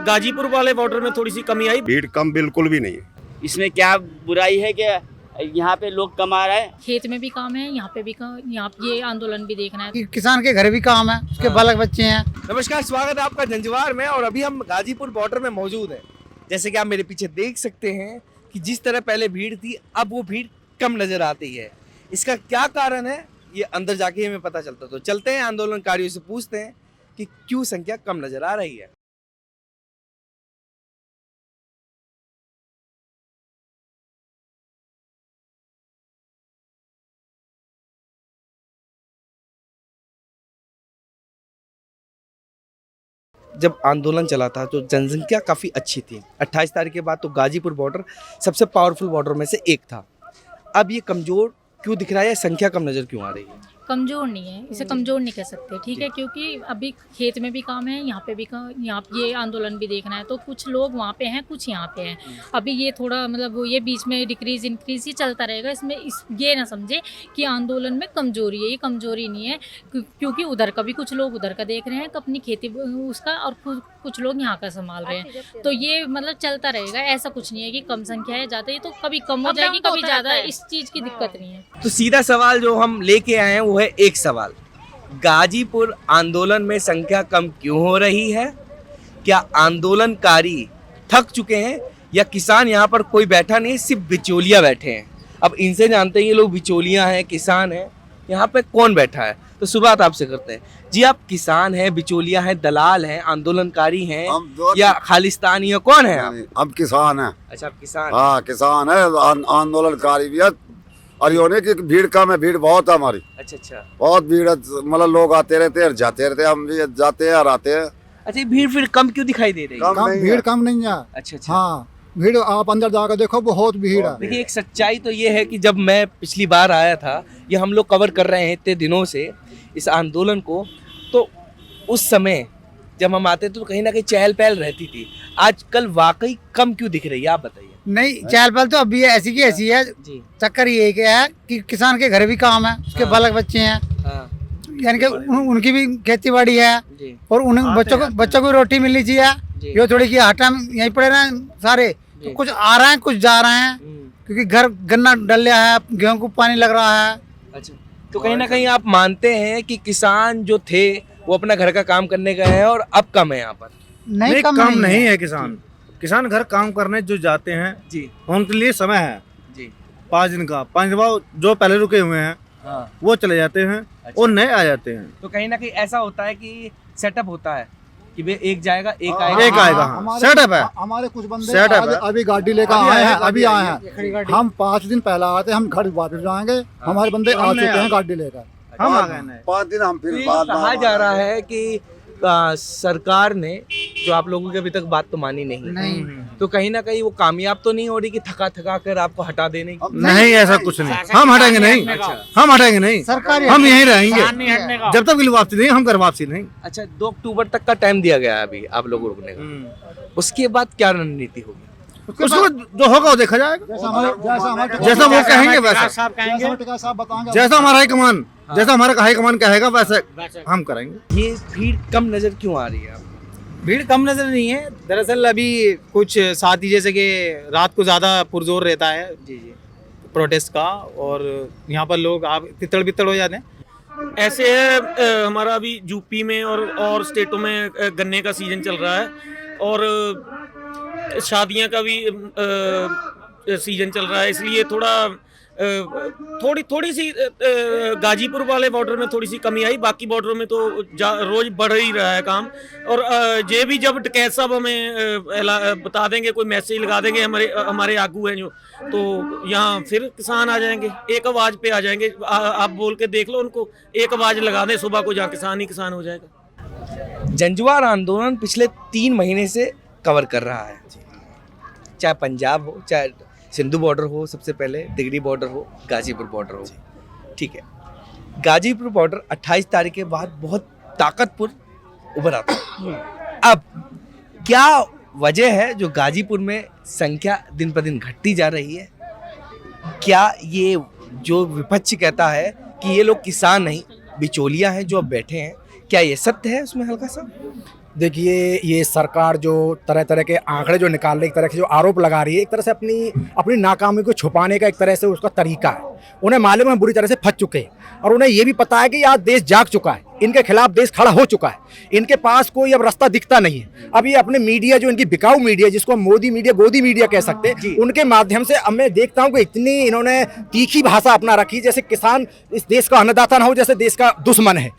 गाजीपुर वाले बॉर्डर में थोड़ी सी कमी आई। भीड़ कम बिल्कुल भी नहीं है। इसमें क्या बुराई है कि यहाँ पे लोग कमा रहे हैं, खेत में भी काम है, यहाँ पे भी काम, यहाँ ये आंदोलन भी देखना है। किसान के घर भी काम है, उसके बालक बच्चे हैं। नमस्कार, स्वागत है आपका जंजवार में। और अभी हम गाजीपुर बॉर्डर में मौजूद हैं। जैसे कि आप मेरे पीछे देख सकते हैं कि जिस तरह पहले भीड़ थी, अब वो भीड़ कम नजर आती है। इसका क्या कारण है, ये अंदर जाके हमें पता चलता। तो चलते हैं, आंदोलनकारियों से पूछते हैं कि क्यों संख्या कम नजर आ रही है। जब आंदोलन चला था तो जनसंख्या काफ़ी अच्छी थी। 28 तारीख के बाद तो गाजीपुर बॉर्डर सबसे पावरफुल बॉर्डर में से एक था। अब ये कमज़ोर क्यों दिख रहा है, संख्या कम नज़र क्यों आ रही है? कमजोर नहीं है, इसे कमजोर नहीं कह सकते, ठीक है, क्योंकि अभी खेत में भी काम है, यहाँ पे भी काम, यहाँ ये आंदोलन भी देखना है। तो कुछ लोग वहाँ पे हैं, कुछ यहाँ पे हैं। अभी ये थोड़ा मतलब ये बीच में डिक्रीज इंक्रीज ये चलता रहेगा। इसमें ये ना समझे कि आंदोलन में कमजोरी है, ये कमजोरी नहीं है, क्योंकि उधर का भी कुछ लोग उधर का देख रहे हैं अपनी खेती उसका, और कुछ लोग यहाँ का संभाल रहे हैं। तो ये मतलब चलता रहेगा, ऐसा कुछ नहीं है कि कम संख्या है ज़्यादा। ये तो कभी कम हो जाएगी, कभी ज़्यादा, इस चीज़ की दिक्कत नहीं है। तो सीधा सवाल जो हम लेके आए हैं वो है एक सवाल, गाजीपुर आंदोलन में संख्या कम क्यों हो रही है? क्या आंदोलनकारी थक चुके हैं या किसान यहाँ पर कोई बैठा नहीं, सिर्फ बिचौलिया बैठे हैं? अब इनसे जानते हैं ये लोग बिचौलिया हैं, किसान हैं, यहाँ पे कौन बैठा है। तो शुरुआत आपसे करते हैं जी। आप किसान हैं, बिचौलिया हैं, दलाल हैं, आंदोलनकारी हैं या खालिस्तानी है, कौन है आप? अब किसान है। अच्छा, आप किसान? हाँ, किसान है, आंदोलनकारी भी है। और ये होने की भीड़ कम है, भीड़ बहुत है हमारी। अच्छा, बहुत भीड़ है, मतलब लोग आते रहते हैं, जाते रहते हैं, हम भी जाते हैं और आते हैं। अच्छा, भीड़ फिर कम क्यों दिखाई दे रही है? भीड़ कम नहीं है। अच्छा। हाँ, भीड़ आप अंदर जाकर देखो, बहुत भीड़ है। देखिए, एक सच्चाई तो ये है कि जब मैं पिछली बार आया था, ये हम लोग कवर कर रहे हैं इतने दिनों से इस आंदोलन को, तो उस समय जब हम आते थे तो कहीं ना कहीं चहल पहल रहती थी। आजकल वाकई कम क्यों दिख रही है, आप बताइए। नहीं, चहल पहल तो अभी ऐसी की ऐसी है जी। चक्कर ये है कि किसान के घर भी काम है, उसके बालक बच्चे हैं, यानी कि उनकी भी खेती बाड़ी है, और उन बच्चों को रोटी मिलनी चाहिए। ये थोड़ी की हटा यहीं पड़े रहे सारे, तो कुछ आ रहे हैं, कुछ जा रहे हैं, क्योंकि घर गन्ना डल गया है, गेहूं को पानी लग रहा है। अच्छा, तो कहीं ना कहीं आप मानते हैं कि किसान जो थे वो अपना घर का काम करने गए हैं और अब कम है यहाँ पर? नहीं, कम नहीं है। किसान घर काम करने जो जाते हैं जी, उनके लिए समय है जी, 5 दिन का। 5 दिन बाद जो पहले रुके हुए हैं वो चले जाते हैं। अच्छा। और नए आ जाते हैं। तो कहीं ना कहीं ऐसा होता है कि सेटअप होता है कि वे एक जाएगा, एक आएगा। हाँ, सेटअप है। हमारे कुछ बंदे अभी गाड़ी लेकर आए हैं, अभी आए हैं। हम 5 दिन पहले आते, हम घर वापस जाएंगे, हमारे बंदे आ चुके हैं गाड़ी लेकर। हम आ गए 5 दिन हम फिर कहा जा रहा है कि सरकार ने जो आप लोगों की अभी तक बात तो मानी नहीं, तो कहीं ना कहीं वो कामयाब तो नहीं हो रही कि थका कर आपको हटा देने की? नहीं, ऐसा कुछ नहीं। हम हटेंगे नहीं। हम हटेंगे नहीं, सरकार हम यहीं रहेंगे जब तक वापसी नहीं, हम घर वापसी नहीं। अच्छा, 2 अक्टूबर तक का टाइम दिया गया है अभी आप लोगों को रुकने का। उसके बाद क्या रणनीति होगी? उसको जो होगा वो देखा जाएगा। जैसा वो कहेंगे वैसा, जैसा हमारा हाईकमान जैसा हमारा हाईकमान कहेगा वैसे हम करेंगे। ये भीड़ कम नजर क्यों आ रही है? भीड़ कम नजर नहीं है, दरअसल अभी कुछ साथी जैसे कि रात को ज़्यादा पुरजोर रहता है जी प्रोटेस्ट का, और यहाँ पर लोग आप तितड़ बितड़ हो जाते हैं। ऐसे है, हमारा अभी यूपी में और स्टेटों में गन्ने का सीजन चल रहा है, और शादियां का भी सीजन चल रहा है, इसलिए थोड़ी सी गाजीपुर वाले बॉर्डर में थोड़ी सी कमी आई। बाकी बॉर्डरों में तो रोज बढ़ ही रहा है काम। और ये भी जब डकैत साहब हमें बता देंगे, कोई मैसेज लगा देंगे, हमारे आगू हैं जो, तो यहाँ फिर किसान आ जाएंगे, एक आवाज़ पे आ जाएंगे। आप बोल के देख लो उनको, एक आवाज़ लगा दें सुबह को, जहाँ किसान ही किसान हो जाएगा। जंजवार आंदोलन पिछले 3 महीने से कवर कर रहा है, चाहे पंजाब हो, चाहे सिंधु बॉर्डर हो, सबसे पहले दिगरी बॉर्डर हो, गाजीपुर बॉर्डर हो। ठीक है, गाजीपुर बॉर्डर 28 तारीख के बाद बहुत ताकतवर उभर आता है। अब क्या वजह है जो गाजीपुर में संख्या दिन पर दिन घटती जा रही है? क्या ये जो विपक्ष कहता है कि ये लोग किसान नहीं बिचौलिया हैं जो अब बैठे हैं, क्या ये सत्य है उसमें हल्का सा? देखिए ये सरकार जो तरह तरह के आंकड़े जो निकाल रही है, एक तरह से जो आरोप लगा रही है, एक तरह से अपनी नाकामी को छुपाने का एक तरह से उसका तरीका है। उन्हें मालूम है बुरी तरह से फंस चुके हैं और उन्हें ये भी पता है कि आज देश जाग चुका है, इनके खिलाफ देश खड़ा हो चुका है, इनके पास कोई अब रास्ता दिखता नहीं है। अब ये अपने मीडिया जो इनकी बिकाऊ मीडिया, जिसको हम मोदी मीडिया गोदी मीडिया कह सकते हैं, उनके माध्यम से अब मैं देखता हूँ कि इतनी इन्होंने तीखी भाषा अपना रखी जैसे किसान इस देश का अन्नदाता ना हो, जैसे देश का दुश्मन है।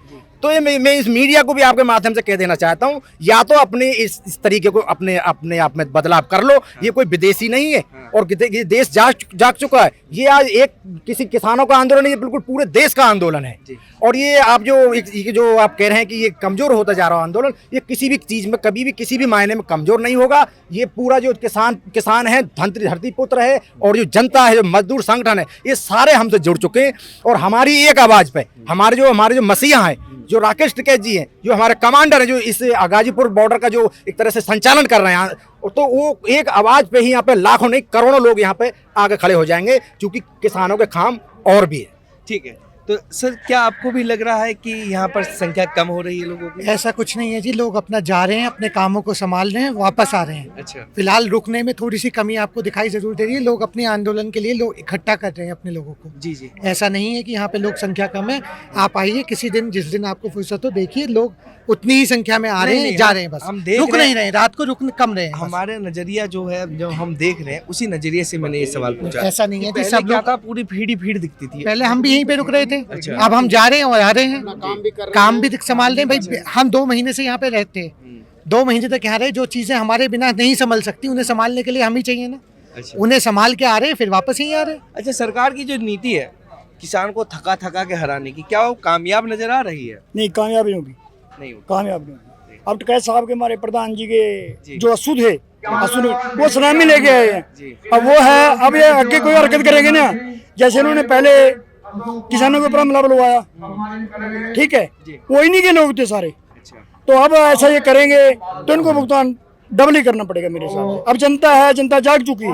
तो ये मैं इस मीडिया को भी आपके माध्यम से कह देना चाहता हूँ, या तो अपने इस तरीके को अपने आप में बदलाव कर लो। ये कोई विदेशी नहीं है और ये देश जाग चुका है। ये आज एक किसी किसानों का आंदोलन नहीं, ये बिल्कुल पूरे देश का आंदोलन है। और ये आप जो आप कह रहे हैं कि ये कमजोर होता जा रहा है आंदोलन, ये किसी भी चीज़ में कभी भी किसी भी मायने में कमजोर नहीं होगा। ये पूरा जो किसान है, धरती पुत्र है और जो जनता है, जो मजदूर संगठन है, ये सारे हमसे जुड़ चुके हैं और हमारी एक आवाज़ पे हमारे जो मसीहा हैं, जो राकेश टिकैत जी हैं, जो हमारे कमांडर हैं, जो इस गाजीपुर बॉर्डर का जो एक तरह से संचालन कर रहे हैं, तो वो एक आवाज़ पे ही यहाँ पे लाखों नहीं करोड़ों लोग यहाँ पे आगे खड़े हो जाएंगे, क्योंकि किसानों के काम और भी है। ठीक है, तो सर क्या आपको भी लग रहा है कि यहाँ पर संख्या कम हो रही है लोगों की? ऐसा कुछ नहीं है जी, लोग अपना जा रहे हैं, अपने कामों को संभाल रहे हैं, वापस आ रहे हैं। अच्छा, फिलहाल रुकने में थोड़ी सी कमी आपको दिखाई जरूर दे रही है। लोग अपने आंदोलन के लिए लोग इकट्ठा कर रहे हैं अपने लोगों को। जी जी, ऐसा नहीं है कि यहाँ पे लोग संख्या कम है। आप आइए किसी दिन, जिस दिन आपको फुर्सत हो, देखिए लोग उतनी ही संख्या में आ रहे हैं, जा रहे हैं, बस हम देख रुक नहीं रहे, रात को रुक कम रहे हैं। हमारे नजरिया जो है, जो हम देख रहे हैं, उसी नजरिए से मैंने ये सवाल पूछा। ऐसा नहीं है कि पहले सब क्या लोग, था, पूरी भीड़ ही भीड़ दिखती थी। पहले हम भी यहीं पे रुक रहे थे, अच्छा। अब हम जा रहे हैं और आ रहे हैं, काम भी संभाल रहे हैं। भाई हम 2 महीने से यहाँ पे रहते हैं, 2 महीने तक यहाँ रहे। जो चीजें हमारे बिना नहीं संभल सकती, उन्हें संभालने के लिए हम ही चाहिए ना। अच्छा, उन्हें संभाल के आ रहे हैं, फिर वापस ही आ रहे हैं। अच्छा, सरकार की जो नीति है किसान को थका के हराने की, क्या वो कामयाब नजर आ रही है? नहीं, कामयाब नहीं होगी, नहीं होगी। कामयाब नहीं होगी। अब टिकैत साहब के हमारे प्रधान जी के जो असूद है, वो सलामी लेके आए हैं। अब वो है, अब ये आगे कोई हरकत करेंगे ना, जैसे इन्होंने पहले किसानों के ऊपर हमला बुलवाया, ठीक है, वो इन्हीं के लोग थे सारे। तो अब ऐसा ये करेंगे तो इनको भुगतान डबल ही करना पड़ेगा मेरे हिसाब से। अब जनता है, जनता जाग चुकी है।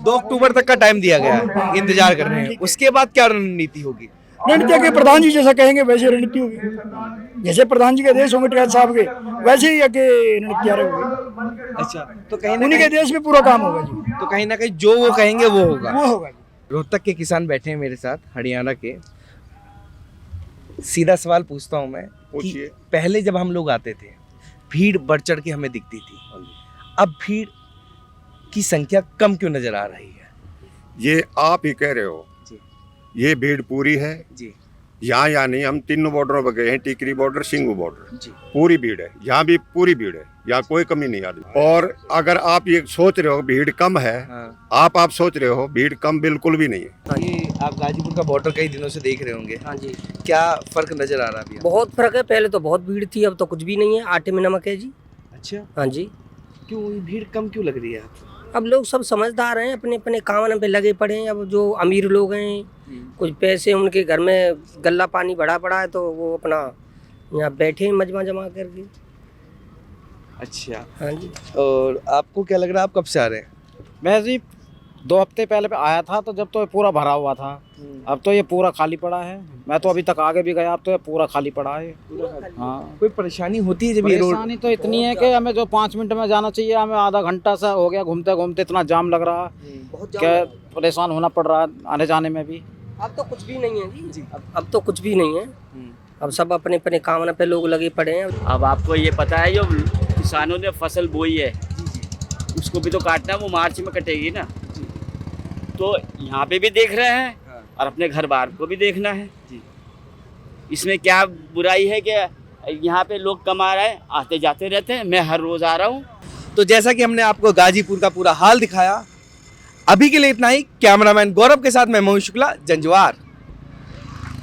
2 अक्टूबर तक का टाइम दिया गया है, इंतजार कर रहे हैं। उसके बाद क्या रणनीति होगी? रणनीति के प्रधान जी जैसा कहेंगे वैसे रणनीति होगी। जैसे प्रधान जी के देश होंगे टिकैत साहब के, वैसे ही आगे रणनीति होगी। अच्छा, तो कहीं ना उन्हीं के देश में पूरा काम होगा जी। तो कहीं ना कहीं जो वो कहेंगे वो होगा। वो होगा। रोहतक के किसान बैठे हैं मेरे साथ, हरियाणा के। सीधा सवाल पूछता हूँ मैं कि पहले जब हम लोग आते थे, भीड़ बढ़ चढ़ के हमें दिखती थी, अब भीड़ की संख्या कम क्यों नजर आ रही है? ये आप ही कह रहे हो, ये भीड़ पूरी है जी। यहाँ नहीं, हम 3 बॉर्डरों पर गए हैं, टिकरी बॉर्डर, सिंगू बॉर्डर, पूरी भीड़ है। यहाँ भी पूरी भीड़ है, यहाँ कोई कमी नहीं आती। और अगर आप ये सोच रहे हो भीड़ कम है, आप सोच रहे हो भीड़ कम बिल्कुल भी नहीं है। ये आप गाजीपुर का बॉर्डर कई दिनों से देख रहे होंगे। हाँ जी, क्या फर्क नजर आ रहा है? बहुत फर्क है। पहले तो बहुत भीड़ थी, अब तो कुछ भी नहीं है, आटे में नमक है जी। अच्छा, हाँ जी। क्यों भीड़ कम क्यों लग रही है आपको? अब लोग सब समझदार हैं, अपने अपने काम पे लगे पड़े हैं। अब जो अमीर लोग हैं, कुछ पैसे उनके घर में गल्ला पानी भरा पड़ा है, तो वो अपना यहाँ बैठे हैं मजमा जमा करके। अच्छा, हाँ जी। और आपको क्या लग रहा है, आप कब से आ रहे हैं? मैं जी 2 हफ्ते पहले आया था, तो जब तो ये पूरा भरा हुआ था, अब तो ये पूरा खाली पड़ा है। मैं तो अभी तक आगे भी गया, अब तो ये पूरा खाली पड़ा है। हाँ, कोई परेशानी होती है जब ये रोड? परेशानी तो इतनी है कि हमें जो 5 मिनट में जाना चाहिए, हमें आधा घंटा सा हो गया घूमते घूमते, इतना जाम लग रहा है कि परेशान होना पड़ रहा है आने जाने में भी। अब तो कुछ भी नहीं है जी, अब तो कुछ भी नहीं है। अब सब अपने अपने काम पे लोग लगे पड़े हैं। अब आपको ये पता है, जो किसानों ने फसल बोई है उसको भी तो काटना है, वो मार्च में कटेगी ना। तो यहाँ पे भी देख रहे हैं और अपने घर बार को भी देखना है। इसमें क्या बुराई है कि यहाँ पे लोग कमा रहे हैं, आते जाते रहते हैं, मैं हर रोज आ रहा हूँ। तो जैसा कि हमने आपको गाजीपुर का पूरा हाल दिखाया, अभी के लिए इतना ही। कैमरामैन गौरव के साथ मैं मोहित शुक्ला, जंजवार।